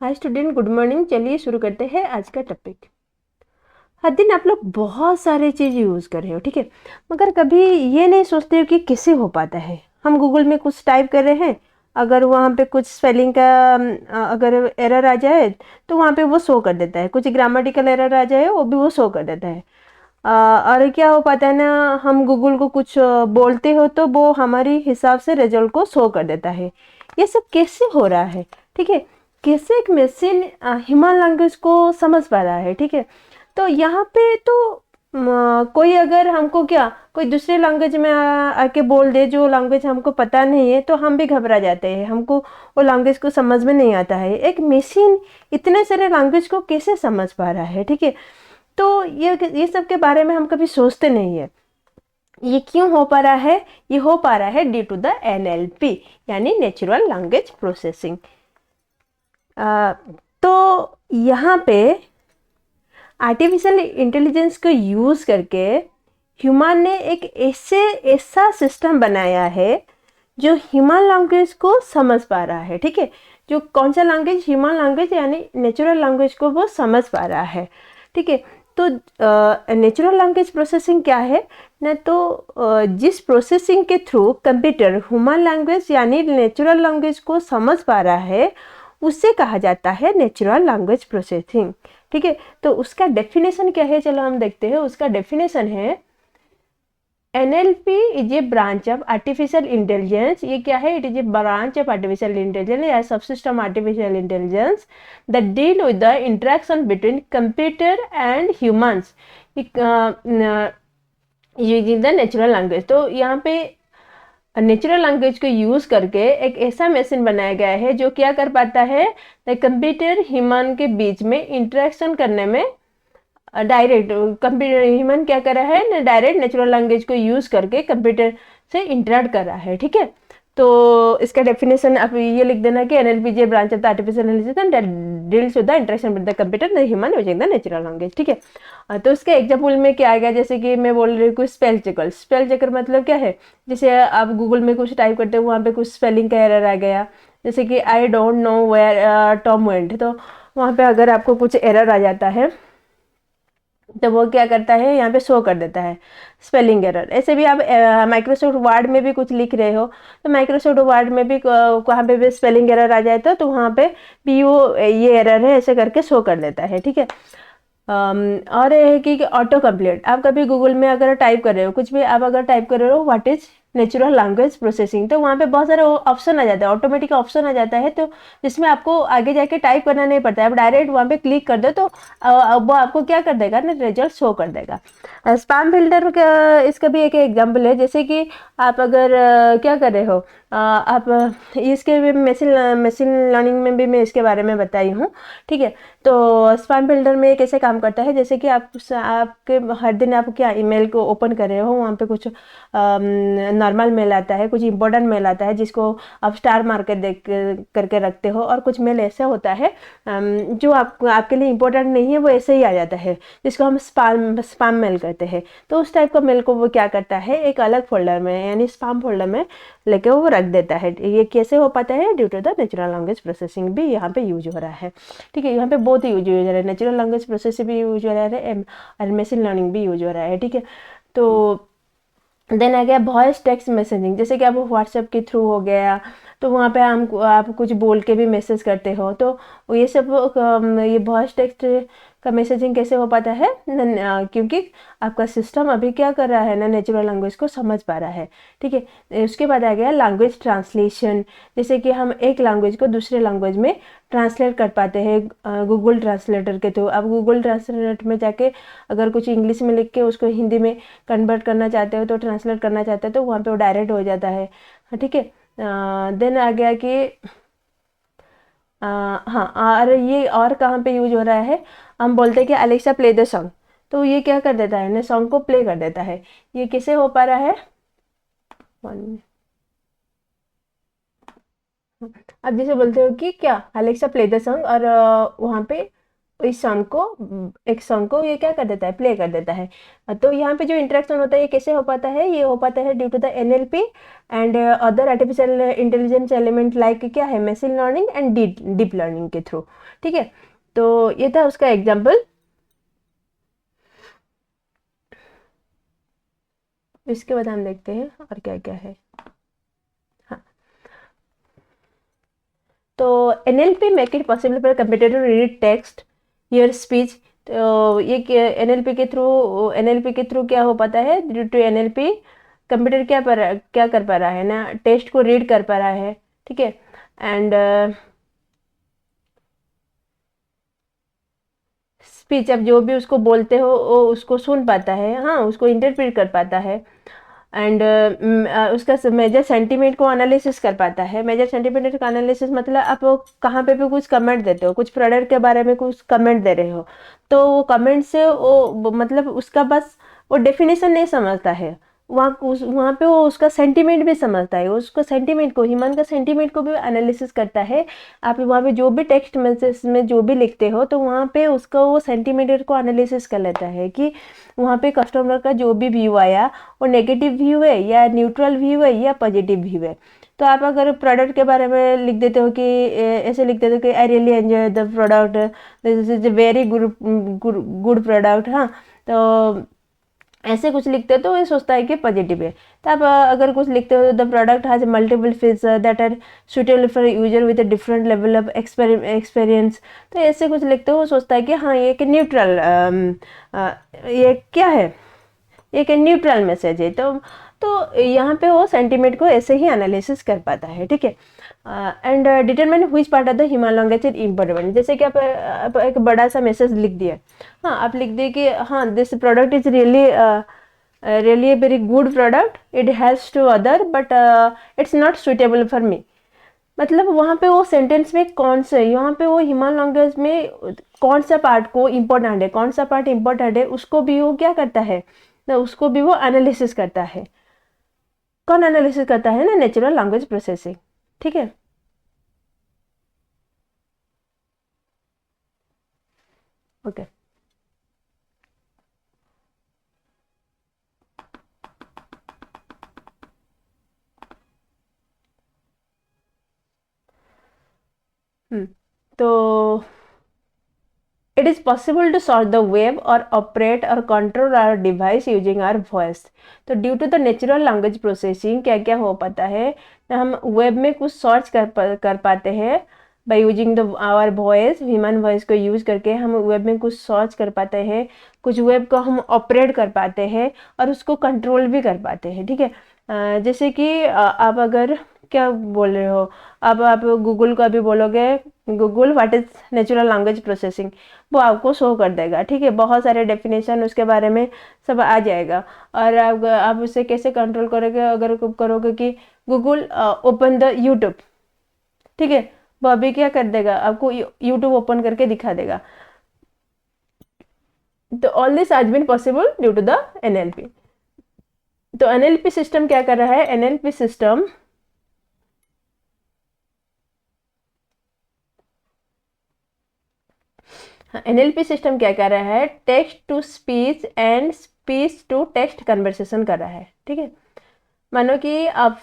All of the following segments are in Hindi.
Hi student, good morning. चलिए शुरू करते हैं आज का टॉपिक। हर दिन आप लोग बहुत सारे चीज़ यूज़ कर रहे हो, ठीक है, मगर कभी ये नहीं सोचते हो कि कैसे हो पाता है। हम गूगल में कुछ टाइप कर रहे हैं, अगर वहाँ पे कुछ स्पेलिंग का अगर एरर आ जाए तो वहाँ पे वो शो कर देता है, कुछ ग्रामेटिकल एरर आ जाए वो भी वो शो कर देता है। और क्या हो पाता है ना, हम गूगल को कुछ बोलते हो तो वो हमारी हिसाब से रिजल्ट को शो कर देता है। ये सब कैसे हो रहा है, ठीक है, कैसे एक मशीन ह्यूमन लैंग्वेज को समझ पा रहा है, ठीक है। तो यहाँ पे तो कोई अगर हमको क्या कोई दूसरे लैंग्वेज में आके बोल दे, जो लैंग्वेज हमको पता नहीं है, तो हम भी घबरा जाते हैं, हमको वो लैंग्वेज को समझ में नहीं आता है। एक मशीन इतने सारे लैंग्वेज को कैसे समझ पा रहा है, ठीक है। तो ये सब के बारे में हम कभी सोचते नहीं है। ये क्यों हो पा रहा है? ये हो पा रहा है ड्यू टू द एनएलपी, यानी नेचुरल लैंग्वेज प्रोसेसिंग। तो यहाँ पे आर्टिफिशियल इंटेलिजेंस को यूज करके ह्यूमन ने एक ऐसा सिस्टम बनाया है जो ह्यूमन लैंग्वेज को समझ पा रहा है, ठीक है। जो कौन सा लैंग्वेज? ह्यूमन लैंग्वेज, यानी नेचुरल लैंग्वेज को वो समझ पा रहा है, ठीक है। तो नेचुरल लैंग्वेज प्रोसेसिंग क्या है ना, तो जिस प्रोसेसिंग के थ्रू कंप्यूटर ह्यूमन लैंग्वेज यानी नेचुरल लैंग्वेज को समझ पा रहा है, उसे कहा जाता है नेचुरल लैंग्वेज प्रोसेसिंग, ठीक है। तो उसका डेफिनेशन क्या है, चलो हम देखते हैं। उसका डेफिनेशन है NLP is a branch of artificial intelligence. ये क्या है? It is a branch of artificial intelligence या subsystem artificial intelligence that deal with the interaction between computer and humans using the natural language. तो यहाँ पे नेचुरल लैंग्वेज को यूज करके एक ऐसा मशीन बनाया गया है जो क्या कर पाता है, कंप्यूटर ह्यूमन के बीच में इंटरेक्शन करने में डायरेक्ट कंप्यूटर ह्यूमन क्या कर रहा है ना, डायरेक्ट नेचुरल लैंग्वेज को यूज करके कंप्यूटर से इंटरेक्ट कर रहा है, ठीक है। तो इसका डेफिनेशन आप ये लिख देना कि NLP is branch of the artificial intelligence that deals with the interaction with the computer the human using the natural language, ठीक है। तो इसके एग्जाम्पल में क्या आएगा, जैसे कि मैं बोल रही हूँ स्पेल चेकर। स्पेल चेकर मतलब क्या है? जैसे आप गूगल में कुछ टाइप करते हो, वहाँ पे कुछ स्पेलिंग का एरर आ गया, जैसे कि I don't know where Tom went. तो वहाँ पे अगर आपको कुछ एरर आ जाता है तो वो क्या करता है, यहाँ पे शो कर देता है स्पेलिंग एरर। ऐसे भी आप माइक्रोसॉफ्ट वर्ड में भी कुछ लिख रहे हो, तो माइक्रोसॉफ्ट वर्ड में भी वहाँ पे भी स्पेलिंग एरर आ जाए तो वहाँ पे भी वो ये एरर है ऐसे करके शो कर देता है, ठीक है। और ये है कि ऑटो कंप्लीट। आप कभी गूगल में अगर टाइप कर रहे हो कुछ भी, आप अगर टाइप कर रहे हो what is natural language processing, तो वहाँ पे बहुत सारे ऑप्शन आ जाता है, ऑटोमेटिक ऑप्शन आ जाता है, तो जिसमें आपको आगे जाके टाइप करना नहीं पड़ता है। आप डायरेक्ट वहाँ पे क्लिक कर दो तो वो आपको क्या कर देगा ना, रिजल्ट शो कर देगा। स्पैम फिल्टर का इसका भी एक एग्जाम्पल है। जैसे कि आप अगर क्या कर रहे हो, आप इसके भी मशीन लर्निंग में भी मैं इसके बारे में बताई हूँ, ठीक है। तो स्पैम फिल्टर में कैसे काम करता है, जैसे कि आपके हर दिन आप क्या ईमेल को ओपन कर रहे हो, वहाँ पे कुछ नॉर्मल मेल आता है, कुछ इंपॉर्टेंट मेल आता है जिसको आप स्टार मार कर देख करके रखते हो, और कुछ मेल ऐसा होता है जो आपके लिए इंपॉर्टेंट नहीं है, वो ऐसे ही आ जाता है, जिसको हम स्पैम मेल कहते हैं। तो उस टाइप का मेल को वो क्या करता है, एक अलग फोल्डर में यानी स्पैम फोल्डर में लेके वो रख देता है। ये कैसे हो पाता है? Due to the natural language processing भी यहाँ पे यूज हो रहा है, ठीक है। यहाँ पे बहुत यूज हो रहा है, नेचुरल लैंग्वेज प्रोसेसिंग भी यूज हो रहा है और मशीन लर्निंग भी यूज हो रहा है, ठीक है। तो देन आ गया वॉइस टेक्स्ट मैसेजिंग। जैसे कि आप व्हाट्सएप के थ्रू हो गया, तो वहाँ पे हम आप कुछ बोल के भी मैसेज करते हो, तो ये सब ये वॉइस टेक्स्ट का मैसेजिंग कैसे हो पाता है क्योंकि आपका सिस्टम अभी क्या कर रहा है ना, नेचुरल लैंग्वेज को समझ पा रहा है, ठीक है। उसके बाद आ गया लैंग्वेज ट्रांसलेशन। जैसे कि हम एक लैंग्वेज को दूसरे लैंग्वेज में ट्रांसलेट कर पाते हैं गूगल ट्रांसलेटर के थ्रू। आप गूगल ट्रांसलेटर में जाके अगर कुछ इंग्लिश में लिख के उसको हिंदी में कन्वर्ट करना चाहते हो, तो ट्रांसलेट करना चाहते हो, तो वहाँ पे वो डायरेक्ट हो जाता है, ठीक है। देन आ गया कि हाँ, और ये और कहाँ पे यूज हो रहा है, हम बोलते हैं कि अलेक्सा प्ले द सॉन्ग, तो ये क्या कर देता है ना, सॉन्ग को प्ले कर देता है। ये कैसे हो पा रहा है? One minute। अब जैसे बोलते हो कि क्या अलेक्सा प्ले द सॉन्ग, और वहाँ पे इस सॉन्ग को ये क्या कर देता है, प्ले कर देता है। तो यहाँ पे जो इंटरेक्शन होता है ये कैसे हो पाता है, ये हो पाता है due to the NLP and other artificial intelligence element like क्या है, machine learning and deep learning के थ्रू। ठीक है, तो ये था उसका एग्जाम्पल। इसके बाद हम देखते हैं और क्या क्या है। हाँ, तो NLP make it possible for computer to read text, hear speech. तो ये एनएलपी के थ्रू क्या हो पाता है, ड्यू टू एनएलपी कंप्यूटर क्या कर पा रहा है ना, टेक्स्ट को रीड कर पा रहा है। ठीक है, एंड स्पीच, अब जो भी उसको बोलते हो वो उसको सुन पाता है, हाँ उसको इंटरप्रेट कर पाता है। एंड उसका मेजर सेंटीमेंट को एनालिसिस कर पाता है। मेजर सेंटीमेंट का एनालिसिस मतलब आप कहाँ पे भी कुछ कमेंट देते हो, कुछ प्रोडक्ट के बारे में कुछ कमेंट दे रहे हो, तो वो कमेंट से वो मतलब उसका बस वो डेफिनेशन नहीं समझता है, वहाँ पे वो उसका सेंटीमेंट भी समझता है, उसको सेंटीमेंट को, ह्यूमन का सेंटीमेंट को भी एनालिसिस करता है। आप वहाँ पे जो भी टेक्स्ट मैसेज में जो भी लिखते हो तो वहाँ पे उसका वो सेंटीमेंट को एनालिसिस कर लेता है कि वहाँ पे कस्टमर का जो भी व्यू आया वो नेगेटिव व्यू है या न्यूट्रल व्यू है या पॉजिटिव व्यू है। तो आप अगर प्रोडक्ट के बारे में लिख देते हो कि ऐसे लिख देते हो कि I really enjoy the product, this is a very good good product, हाँ, तो ऐसे कुछ लिखते हो तो ये सोचता है कि पॉजिटिव है। तो आप अगर कुछ लिखते हो the product has multiple feature that are suitable for user with a different level of experience, तो ऐसे कुछ लिखते हो वो सोचता है कि हाँ ये एक न्यूट्रल, ये क्या है, एक न्यूट्रल मैसेज है। तो यहाँ पे वो सेंटीमेंट को ऐसे ही एनालिसिस कर पाता है। ठीक है, and determine which part of the human language is important. जैसे कि आप एक बड़ा सा मैसेज लिख दिया, हाँ आप लिख दिए कि हाँ this product is really a very good product, it helps to other but it's not suitable for me। मतलब वहाँ पे वो सेंटेंस में कौन सा, यहाँ पे वो ह्यूमन लैंग्वेज में कौन सा पार्ट को इम्पोर्टेंट है, कौन सा पार्ट इम्पोर्टेंट है, उसको भी वो क्या करता है ना, उसको भी वो एनालिसिस करता है। कौन एनालिसिस करता है ना, नेचुरल लैंग्वेज प्रोसेसिंग। ठीक है, ओके। तो it is possible to sort the web or operate or control our device using our voice। तो due to the natural language processing क्या क्या हो पाता है ना, हम वेब में कुछ सर्च कर पाते हैं by using the our voice, human voice को यूज़ करके हम वेब में कुछ सर्च कर पाते हैं, कुछ वेब को हम ऑपरेट कर पाते हैं और उसको कंट्रोल भी कर पाते हैं। ठीक है, जैसे कि आप अगर क्या बोल रहे हो, अब आप गूगल को अभी बोलोगे Google what is natural language processing, वो आपको शो कर देगा। ठीक है, बहुत सारे डेफिनेशन उसके बारे में सब आ जाएगा। और आप उसे कैसे कंट्रोल करोगे, अगर करोगे कि गूगल ओपन द यूट्यूब, ठीक है, वो अभी क्या कर देगा, आपको यूट्यूब ओपन करके दिखा देगा। तो all this has been possible due to the NLP. तो एनएलपी सिस्टम क्या कर रहा है, एनएलपी सिस्टम एनएलपी सिस्टम क्या कर रहा है, text to speech and speech to text conversation कर रहा है। ठीक है, मानो कि आप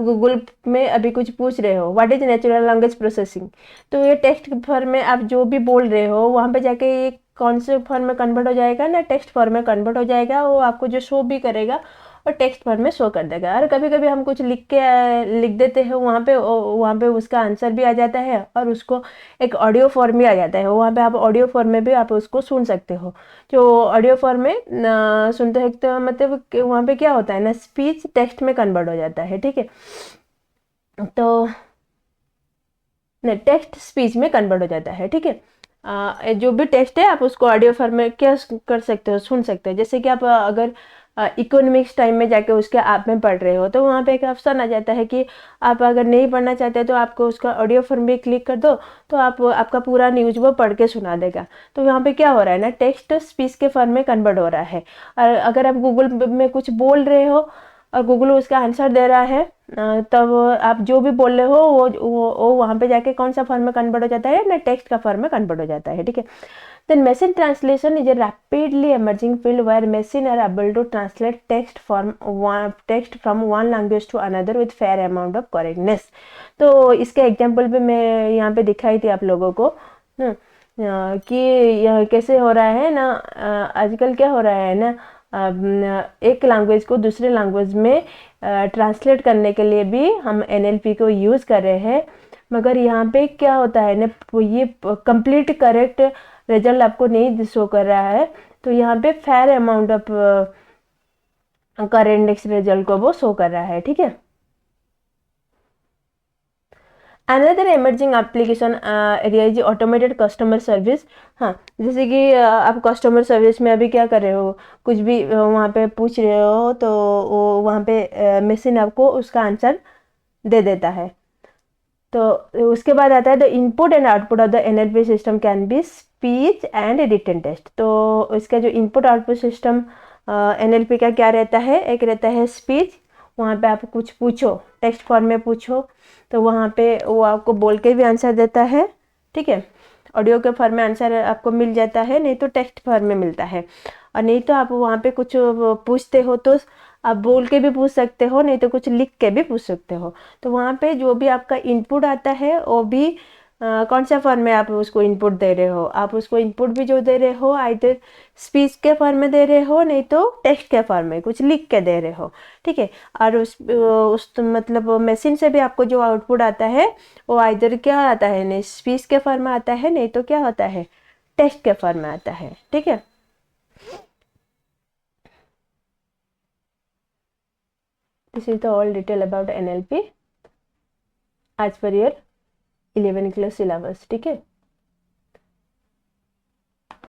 गूगल में अभी कुछ पूछ रहे हो what is natural language processing, तो ये टेक्स्ट फॉर्म में आप जो भी बोल रहे हो वहाँ पे जाके ये कौन से फॉर्म में कन्वर्ट हो जाएगा ना, टेक्स्ट फॉर्म में कन्वर्ट हो जाएगा, वो आपको जो शो भी करेगा और टेक्स्ट फॉर्म में शो कर देगा। और कभी कभी हम कुछ लिख देते हैं वहाँ पे उसका आंसर भी आ जाता है और उसको एक ऑडियो फॉर्म भी आ जाता है, वहाँ पे आप ऑडियो फॉर्म में भी आप उसको सुन सकते हो। जो ऑडियो फॉर्म में सुनते हैं तो मतलब वहाँ पे क्या होता है ना, स्पीच टेक्स्ट में कन्वर्ट हो जाता है। ठीक है, तो टेक्स्ट स्पीच में कन्वर्ट हो जाता है। ठीक है, जो भी टेक्स्ट है आप उसको ऑडियो फॉर्म में क्या कर सकते हो, सुन सकते हो। जैसे कि आप अगर इकोनॉमिक्स टाइम में जाके उसके ऐप में पढ़ रहे हो तो वहाँ पे एक ऑप्शन आ जाता है कि आप अगर नहीं पढ़ना चाहते तो आपको उसका ऑडियो फॉर्म भी क्लिक कर दो तो आपका पूरा न्यूज वो पढ़ के सुना देगा। तो यहाँ पे क्या हो रहा है ना, टेक्स्ट स्पीच के फॉर्म में कन्वर्ट हो रहा है। और अगर आप गूगल में कुछ बोल रहे हो और गूगल उसका आंसर दे रहा है, तब आप जो भी बोल रहे हो वो वहाँ पे जाके कौन सा फॉर्म में कन्वर्ट हो जाता है ना, टेक्स्ट का फॉर्म में कन्वर्ट हो जाता है, ठीक है। Then machine translation is a rapidly emerging field where machine are able to translate text from one language to another with fair amount of correctness. तो इसके एग्जाम्पल भी मैं यहाँ पे दिखाई थी आप लोगों को ना, कि यह कैसे हो रहा है ना, आजकल क्या हो रहा है ना, एक लैंग्वेज को दूसरे लैंग्वेज में ट्रांसलेट करने के लिए भी हम एनएलपी को यूज़ कर रहे हैं, मगर यहाँ पे क्या होता है ना, ये कंप्लीट करेक्ट रिजल्ट आपको नहीं शो कर रहा है, तो यहाँ पे fair amount of correct result को वो शो कर रहा है, ठीक है। Another emerging application area is automated customer service. हाँ, जैसे कि आप कस्टमर सर्विस में अभी क्या कर रहे हो, कुछ भी वहाँ पे पूछ रहे हो तो वो वहाँ पे मशीन आपको उसका आंसर दे देता है। तो उसके बाद आता है the input and output of the NLP system can be speech and written test. तो इसका जो इनपुट आउटपुट सिस्टम एनएलपी का क्या रहता है, एक रहता है स्पीच, वहाँ पे आप कुछ पूछो, टेक्स्ट फॉर्म में पूछो तो वहाँ पे वो आपको बोल के भी आंसर देता है, ठीक है। ऑडियो के फॉर्म में आंसर आपको मिल जाता है, नहीं तो टेक्स्ट फॉर्म में मिलता है, और नहीं तो आप वहाँ पे कुछ पूछते हो तो आप बोल के भी पूछ सकते हो, नहीं तो कुछ लिख के भी पूछ सकते हो। तो वहाँ पे जो भी आपका इनपुट आता है वो भी कौन सा फॉर्म में आप उसको इनपुट दे रहे हो, आप उसको इनपुट भी जो दे रहे हो आइदर स्पीच के फॉर्म में दे रहे हो, नहीं तो टेक्स्ट के फॉर्म में कुछ लिख के दे रहे हो, ठीक है। और उस मतलब मशीन से भी आपको जो आउटपुट आता है वो आइदर क्या आता है, नहीं स्पीच के फॉर्म में आता है, नहीं तो क्या होता है, टेक्स्ट के फॉर्म में आता है, ठीक है। This is the all detail about NLP as per your 11th class syllabus, ठीक है।